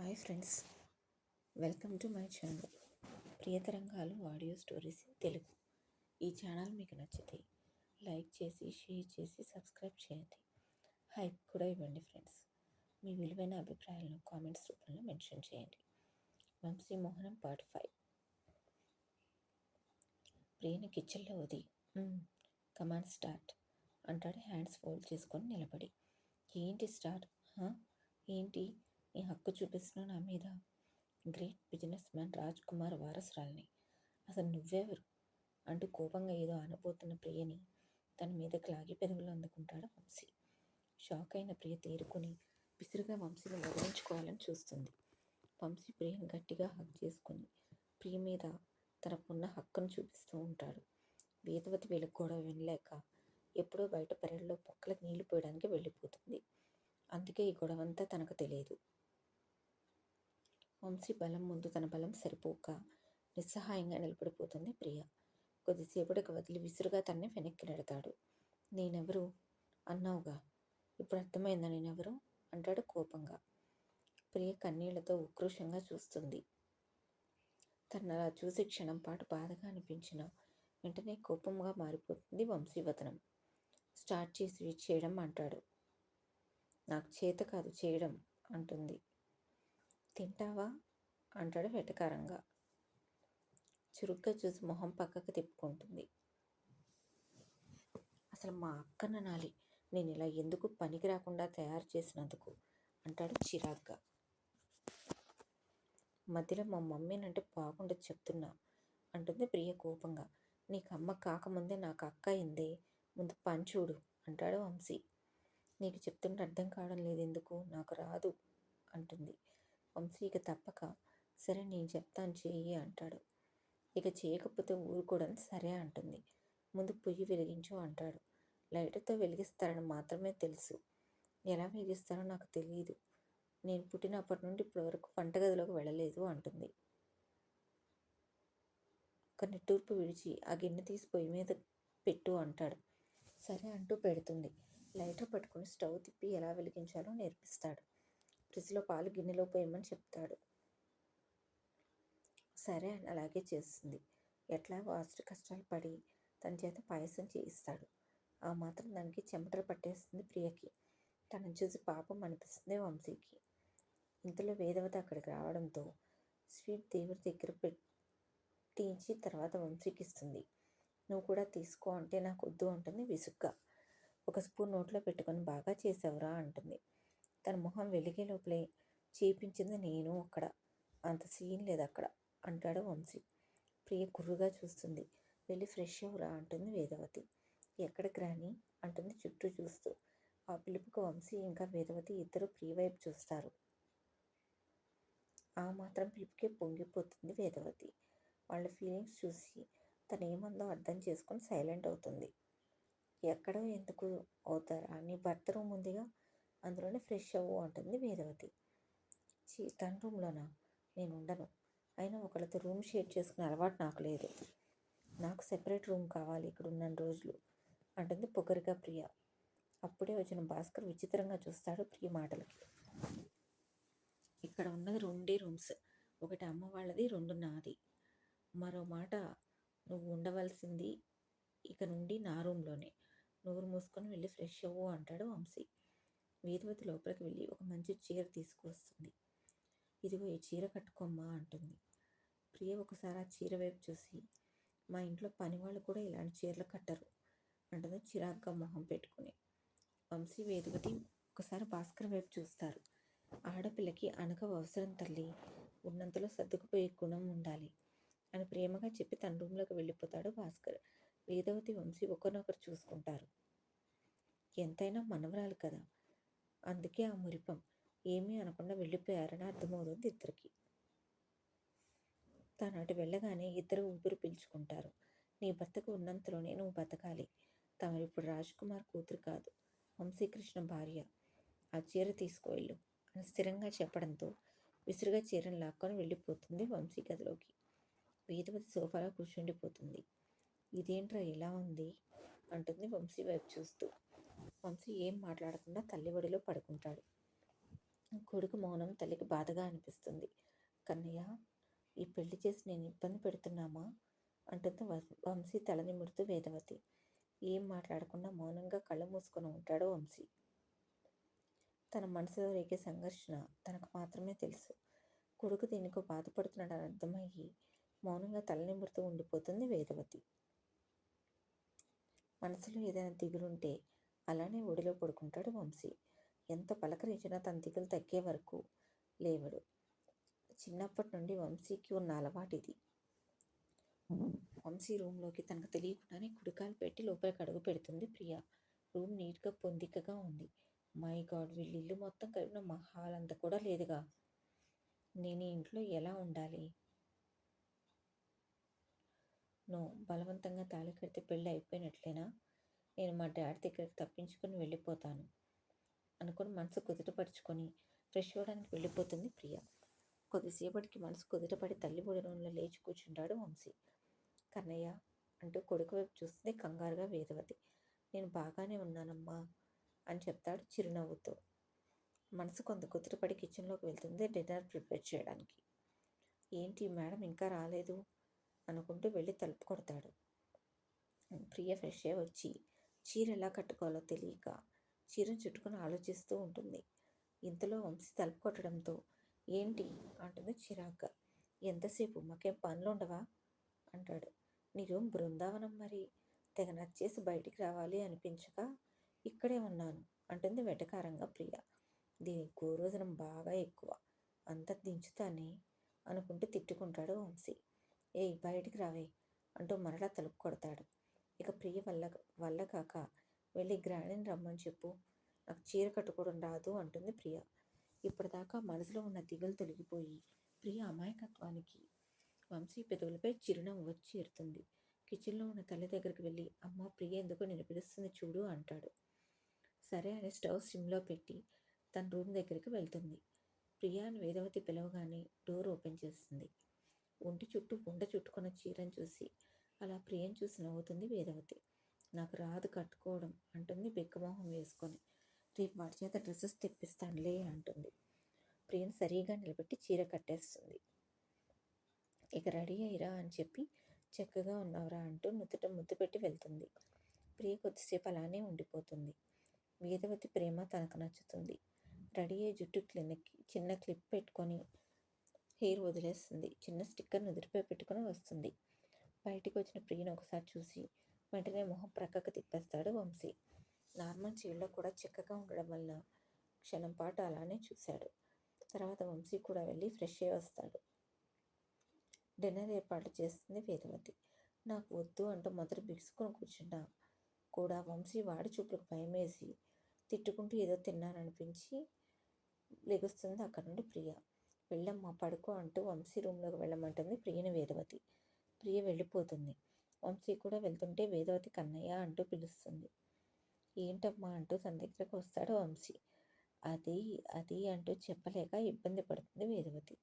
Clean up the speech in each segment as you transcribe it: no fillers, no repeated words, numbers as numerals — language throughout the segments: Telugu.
Hi friends, welcome to my channel Priyatharangalu audio stories Telugu. ఈ ఛానల్ మీకు నచ్చితే లైక్ చేసి, షేర్ చేసి, సబ్స్క్రైబ్ చేయండి. హైప్ కూడా ఇవ్వండి ఫ్రెండ్స్. మీ విలువైన అభిప్రాయాలను కామెంట్స్ రూపంలో మెన్షన్ చేయండి. వంశీ మోహనం పార్ట్ 5. ప్రియని కిచెన్లో వది కమాండ్ స్టార్ట్ అంటాడు హ్యాండ్స్ ఫోల్డ్ చేసుకొని నిలబడి. ఏంటి స్టార్ట్? ఏంటి నీ హక్కు చూపిస్తున్నావు నా మీద? Great business man Raj Kumar వారసురాల్ని. అసలు నువ్వెవరు అంటూ కోపంగా ఏదో అనబోతున్న ప్రియని తన మీదకి లాగి పెదవులు అందుకుంటాడు వంశీ. షాక్ అయిన ప్రియ తేరుకొని విసురుగా వంశీని వదిలించుకోవాలని చూస్తుంది. వంశీ ప్రియని గట్టిగా హక్ చేసుకుని ప్రియ మీద తనకున్న హక్కును చూపిస్తూ ఉంటాడు. వేదవతి వీళ్ళ గొడవ వినలేక ఎప్పుడో బయట పెరట్లో పొక్కలకు నీళ్లు పోయడానికి వెళ్ళిపోతుంది. అందుకే ఈ గొడవంతా తనకు తెలియదు. వంశీ బలం ముందు తన బలం సరిపోక నిస్సహాయంగా నిలబడిపోతుంది ప్రియ. కొద్దిసేపటికి వదిలి విసురుగా తనని వెనక్కి నెడతాడు. నేనెవరు అన్నావుగా, ఇప్పుడు అర్థమైందా నేనెవరు అంటాడు కోపంగా. ప్రియ కన్నీళ్లతో ఉక్రోషంగా చూస్తుంది. తను అలా చూసి క్షణం పాటు బాధగా అనిపించిన వెంటనే కోపంగా మారిపోతుంది వంశీవదనం. స్టార్ట్ చేసి చేయడం అంటాడు. నాకు చేత కాదు చేయడం అంటుంది. తింటావా అంటాడు వెటకారంగా. చురుగ్గా చూసి మొహం పక్కకు తిప్పుకుంటుంది. అసలు మా అక్కన నాలి, నేను ఇలా ఎందుకు పనికి రాకుండా తయారు చేసినందుకు అంటాడు చిరాగ్గా. మధ్యలో మా మమ్మీనంటే బాగుండదు చెప్తున్నా అంటుంది ప్రియ కోపంగా. నీకు అమ్మ కాకముందే నాకు అక్క అయిందే, ముందు పని చూడు అంటాడు వంశీ. నీకు చెప్తుంటే అర్థం కావడం లేదు ఎందుకు? నాకు రాదు అంటుంది. వంశీ ఇక తప్పక సరే నేను చెప్తాను చెయ్యి అంటాడు. ఇక చేయకపోతే ఊరుకోవడానికి సరే అంటుంది. ముందు పొయ్యి వెలిగించు అంటాడు. లైటర్తో వెలిగిస్తారని మాత్రమే తెలుసు, ఎలా వెలిగిస్తారో నాకు తెలియదు. నేను పుట్టినప్పటి నుండి ఇప్పటి వరకు వంటగదిలోకి వెళ్ళలేదు అంటుంది. ఒక నిట్టూర్పు విడిచి ఆ గిన్నె తీసి పొయ్యి మీద పెట్టు అంటాడు. సరే అంటూ పెడుతుంది. లైటర్ పట్టుకుని స్టవ్ తిప్పి ఎలా వెలిగించాలో నేర్పిస్తాడు. ఫ్రిడ్జ్లో పాలు గిన్నెలో పోయమని చెప్తాడు. సరే అని అలాగే చేస్తుంది. ఎట్లాగో అష్ట కష్టాలు పడి తన చేత పాయసం చేయిస్తాడు. ఆ మాత్రం దానికి చెమటలు పట్టేస్తుంది ప్రియకి. తనను చూసి పాపం అనిపిస్తుంది వంశీకి. ఇంతలో వేదవతి అక్కడికి రావడంతో స్వీట్ దేవుడి దగ్గర పెట్టించి తర్వాత వంశీకి ఇస్తుంది. నువ్వు కూడా తీసుకో అంటే నాకు వద్దు అంటుంది విసుగ్గా. ఒక స్పూన్ నోట్లో పెట్టుకొని బాగా చేసావురా అంటుంది. తన మొహం వెలిగే లోపలే చేపించింది నేను అక్కడ, అంత సీన్ లేదు అక్కడ అంటాడు వంశీ. ప్రియ కుర్రుగా చూస్తుంది. వెళ్ళి ఫ్రెష్ అవ్వరా అంటుంది వేదవతి. ఎక్కడికి రాని అంటుంది చుట్టూ చూస్తూ. ఆ పిలుపుకు వంశీ ఇంకా వేదవతి ఇద్దరు ప్రియ వైపు చూస్తారు. ఆ మాత్రం పిలుపుకే పొంగిపోతుంది వేదవతి. వాళ్ళ ఫీలింగ్స్ చూసి తను ఏమందో అర్థం చేసుకొని సైలెంట్ అవుతుంది. ఎక్కడో ఎందుకు అవుతారా, నీ భర్త రూమ్ ఉందిగా, అందులోనే ఫ్రెష్ అవ్వు అంటుంది వేదవతి. తన రూమ్లోనా? నేను ఉండను. అయినా ఒకళ్ళతో రూమ్ షేర్ చేసుకునే అలవాటు నాకు లేదు. నాకు సెపరేట్ రూమ్ కావాలి ఇక్కడ ఉన్న రోజులు అంటుంది పొగరుగా ప్రియ. అప్పుడే వచ్చిన భాస్కర్ విచిత్రంగా చూస్తాడు ప్రియ మాటలకి. ఇక్కడ ఉన్నది 2 రూమ్స్, ఒకటి అమ్మ వాళ్ళది, 2 నాది. మరో మాట, నువ్వు ఉండవలసింది ఇక నుండి నా రూమ్లోనే. నోరు మూసుకొని వెళ్ళి ఫ్రెష్ అవ్వు అంటాడు వంశీ. వేదవతి లోపలికి వెళ్ళి ఒక మంచి చీర తీసుకువస్తుంది. ఇదిగో ఈ చీర కట్టుకోమ్మా అంటుంది. ప్రియ ఒకసారి ఆ చీర వైపు చూసి, మా ఇంట్లో పని వాళ్ళు కూడా ఇలాంటి చీరలు కట్టరు అంటుంది చిరాగ్గా మొహం పెట్టుకుని. వంశీ వేదవతి ఒకసారి భాస్కర్ వైపు చూస్తారు. ఆడపిల్లకి అనగా అవసరం తల్లి, ఉన్నంతలో సర్దుకుపోయే గుణం ఉండాలి అని ప్రేమగా చెప్పి తన రూమ్లోకి వెళ్ళిపోతాడు భాస్కర్. వేదవతి వంశీ ఒకరినొకరు చూసుకుంటారు. ఎంతైనా మనవరాలు కదా, అందుకే ఆ మురిపం. ఏమీ అనకుండా వెళ్ళిపోయారని అర్థమవుతుంది ఇద్దరికి. తాను అటు వెళ్ళగానే ఇద్దరు ఊపిరి పీల్చుకుంటారు. నీ భర్తకు ఉన్నంతలోనే నువ్వు బతకాలి. తమరిప్పుడు రాజ్ కుమార్ కూతురు కాదు, వంశీకృష్ణ భార్య. ఆ చీర తీసుకువెళ్ళు అని స్థిరంగా చెప్పడంతో విసురుగా చీరను లాక్కొని వెళ్ళిపోతుంది వంశీ గదిలోకి. వేదవతి సోఫాలో కూర్చుండిపోతుంది. ఇదేంట్రా ఇలా ఉంది అంటుంది వంశీ వైపు చూస్తూ. వంశీ ఏం మాట్లాడకుండా తల్లి ఒడిలో పడుకుంటాడు. కొడుకు మౌనం తల్లికి బాధగా అనిపిస్తుంది. కన్నయ్య, ఈ పెళ్లి చేసి నేను ఇబ్బంది పెడుతున్నామా అంటుంది వంశీ తల నిమురుతూ వేదవతి. ఏం మాట్లాడకుండా మౌనంగా కళ్ళు మూసుకొని ఉంటాడు వంశీ. తన మనసులో రేగే సంఘర్షణ తనకు మాత్రమే తెలుసు. కొడుకు దేనికో బాధపడుతున్నాడని అర్థమయ్యి మౌనంగా తల నిమురుతూ ఉండిపోతుంది వేదవతి. మనసులో ఏదైనా దిగులుంటే అలానే ఒడిలో పడుకుంటాడు వంశీ. ఎంత పలకరించినా తన దిగులు తగ్గే వరకు లేవడు. చిన్నప్పటి నుండి వంశీకి ఉన్న అలవాటు ఇది. వంశీ రూమ్లోకి తనకు తెలియకుండానే కుడికాలు పెట్టి లోపలికి అడుగు పెడుతుంది ప్రియ. రూమ్ నీట్గా పొందికగా ఉంది. మై గాడ్, వీళ్ళిల్లు మొత్తం కలిపిన మా హాల్ అంత కూడా లేదుగా. నేను ఈ ఇంట్లో ఎలా ఉండాలి? నో, బలవంతంగా తాళి కడితే పెళ్ళి అయిపోయినట్లేనా? నేను మా డాడీ దగ్గరికి తప్పించుకొని వెళ్ళిపోతాను అనుకుని మనసు కుదుటపరుచుకొని ఫ్రెష్ అవ్వడానికి వెళ్ళిపోతుంది ప్రియ. కొద్దిసేపటికి మనసు కుదుటపడి తల్లి బుడరంలో లేచి కూర్చుంటాడు వంశీ. కన్నయ్య అంటూ కొడుకు వైపు చూస్తుంది కంగారుగా వేదవతి. నేను బాగానే ఉన్నానమ్మా అని చెప్తాడు చిరునవ్వుతో. మనసు కొంత కుదుటపడి కిచెన్లోకి వెళ్తుంది డిన్నర్ ప్రిపేర్ చేయడానికి. ఏంటి మేడం ఇంకా రాలేదు అనుకుంటూ వెళ్ళి తలుపు కొడతాడు. ప్రియ ఫ్రెష్ అయ్యి వచ్చి చీర ఎలా కట్టుకోవాలో తెలియక చీరను చుట్టుకొని ఆలోచిస్తూ ఉంటుంది. ఇంతలో వంశీ తలుపు కొట్టడంతో ఏంటి అంటుంది చిరాగ్గా. ఎంతసేపు మాకేం పనులు ఉండవా అంటాడు. నీ రూమ్ బృందావనం, మరి తెగ నచ్చేసి బయటికి రావాలి అనిపించక ఇక్కడే ఉన్నాను అంటుంది వెటకారంగా ప్రియ. దీనికి గోరోజనం బాగా ఎక్కువ, అంత దించుతానే అనుకుంటూ తిట్టుకుంటాడు వంశీ. ఏయ్ బయటికి రావే అంటూ మరలా తలుపు కొడతాడు. ఇక ప్రియ వల్ల కాక వెళ్ళి గ్రాండ్ని రమ్మని చెప్పు, నాకు చీర కట్టుకోవడం రాదు అంటుంది ప్రియ. ఇప్పటిదాకా మనసులో ఉన్న దిగులు తొలగిపోయి ప్రియ అమాయకత్వానికి వంశీ పెదవులపై చిరునవ్వు వచ్చి చేరుతుంది. కిచెన్లో ఉన్న తల్లి దగ్గరికి వెళ్ళి అమ్మ ప్రియ ఎందుకో నేను పిలుస్తుంది చూడు అంటాడు. సరే అని స్టవ్ సిమ్లో పెట్టి తన రూమ్ దగ్గరికి వెళ్తుంది. ప్రియాని వేదవతి పిలవగానే డోర్ ఓపెన్ చేస్తుంది. ఒంటి చుట్టూ ఉండ చుట్టుకున్న చీరను చూసి అలా ప్రియను చూసి నవ్వుతుంది వేదవతి. నాకు రాదు కట్టుకోవడం అంటుంది బెక్కమోహం వేసుకొని. రేపు వాడి చేత డ్రెస్సెస్ తెప్పిస్తానులే అంటుంది. ప్రియను సరిగా నిలబెట్టి చీర కట్టేస్తుంది. ఇక రెడీ అయ్యిరా అని చెప్పి చక్కగా ఉన్నావురా అంటూ నుదుట ముద్దు పెట్టి వెళ్తుంది. ప్రియ కొద్దిసేపు అలానే ఉండిపోతుంది. వేదవతి ప్రేమ తనకు నచ్చుతుంది. రెడీ అయ్యి జుట్టు చిన్న క్లిప్ పెట్టుకొని హెయిర్ వదిలేస్తుంది. చిన్న స్టిక్కర్ నుదుటిపై పెట్టుకొని వస్తుంది. బయటికి వచ్చిన ప్రియను ఒకసారి చూసి వెంటనే మొహం ప్రక్కకు తిప్పేస్తాడు వంశీ. నార్మల్ చీరలో కూడా చక్కగా ఉండడం వల్ల క్షణం పాటు అలానే చూశాడు. తర్వాత వంశీ కూడా వెళ్ళి ఫ్రెష్ అయ్యి వస్తాడు. డిన్నర్ ఏర్పాట్లు చేస్తుంది వేదవతి. నాకు వద్దు అంటూ మొదట బిగుసుకొని కూర్చున్నా కూడా వంశీ వాడి చూపులకు భయమేసి తిట్టుకుంటూ ఏదో తిన్నాననిపించి లెగుస్తుంది అక్కడి నుండి ప్రియ. వెళ్ళమ్మా పడుకో అంటూ వంశీ రూమ్లోకి వెళ్ళమంటుంది ప్రియని వేదవతి. ప్రియ వెళ్ళిపోతుంది. వంశీ కూడా వెళ్తుంటే వేదవతి కన్నయ్య అంటూ పిలుస్తుంది. ఏంటమ్మా అంటూ తన దగ్గరకు వస్తాడు వంశీ. అది అది అంటూ చెప్పలేక ఇబ్బంది పడుతుంది వేదవతి.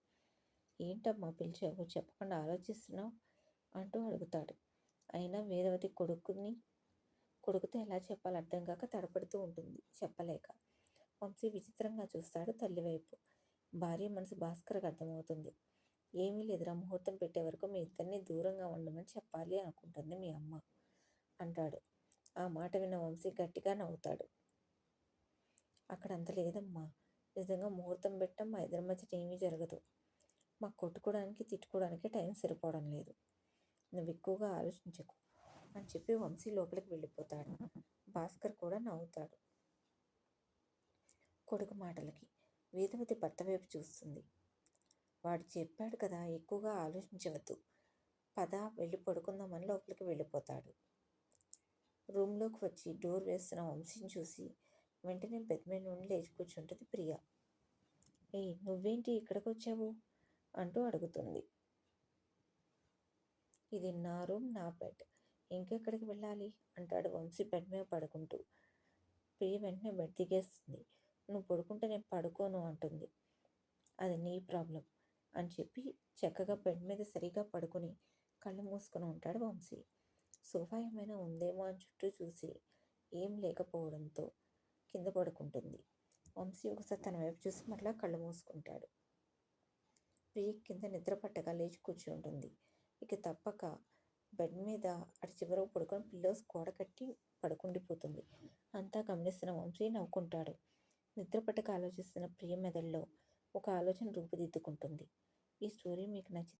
ఏంటమ్మా పిలిచావు, చెప్పకుండా ఆలోచిస్తున్నావు అంటూ అడుగుతాడు. అయినా వేదవతి కొడుకుతో ఎలా చెప్పాలో అర్థం కాక తడపడుతూ ఉంటుంది చెప్పలేక. వంశీ విచిత్రంగా చూస్తాడు తల్లివైపు. భార్య మనసు భాస్కర్కి అర్థమవుతుంది. ఏమీ లేదురా, ముహూర్తం పెట్టే వరకు మీ ఇద్దరిని దూరంగా ఉండమని చెప్పాలి అనుకుంటుంది మీ అమ్మ అంటాడు. ఆ మాట విన్న వంశీ గట్టిగా నవ్వుతాడు. అక్కడ అంత లేదమ్మా, నిజంగా ముహూర్తం పెట్టడం మా ఇద్దరి మధ్య ఏమీ జరగదు. మాకు కొట్టుకోవడానికి తిట్టుకోవడానికి టైం సరిపోవడం లేదు. నువ్వు ఎక్కువగా ఆలోచించకు అని చెప్పి వంశీ లోపలికి వెళ్ళిపోతాడు. భాస్కర్ కూడా నవ్వుతాడు కొడుకు మాటలకి. వేదవతి భర్త వైపు చూస్తుంది. వాడు చెప్పాడు కదా ఎక్కువగా ఆలోచించవద్దు, పద వెళ్ళి పడుకుందామని లోపలికి వెళ్ళిపోతాడు. రూమ్లోకి వచ్చి డోర్ వేస్తున్న వంశీని చూసి వెంటనే బెడ్ మీద నుండి లేచి కూర్చుంటుంది ప్రియ. ఏయ్ నువ్వేంటి ఇక్కడికి వచ్చావు అంటూ అడుగుతుంది. ఇది నా రూమ్, నా బెడ్, ఇంకెక్కడికి వెళ్ళాలి అంటాడు వంశీ బెడ్ మీద పడుకుంటూ. ప్రియ వెంటనే బెడ్ దిగేస్తుంది. నువ్వు పడుకుంటే నేను పడుకోను అంటుంది. అది నీ ప్రాబ్లం అని చెప్పి చక్కగా బెడ్ మీద సరిగా పడుకొని కళ్ళు మూసుకొని ఉంటాడు వంశీ. సోఫా ఏమైనా ఉందేమో అని చుట్టూ చూసి ఏం లేకపోవడంతో కింద పడుకుంటుంది. వంశీ ఒకసారి తన వైపు చూసి మరలా కళ్ళు మూసుకుంటాడు. ప్రియ కింద నిద్ర పట్టగా లేచి కూర్చుంటుంది. ఇక తప్పక బెడ్ మీద అటు చివరకు పడుకొని పిల్లోస్ గోడ కట్టి పడుకుండిపోతుంది. అంతా గమనిస్తున్న వంశీ నవ్వుకుంటాడు. నిద్ర పట్టక ఆలోచిస్తున్న ప్రియ మెదడులో ఒక ఆలోచన రూపుదిద్దుకుంటుంది. ఈ స్టోరీ మీకు నచ్చితే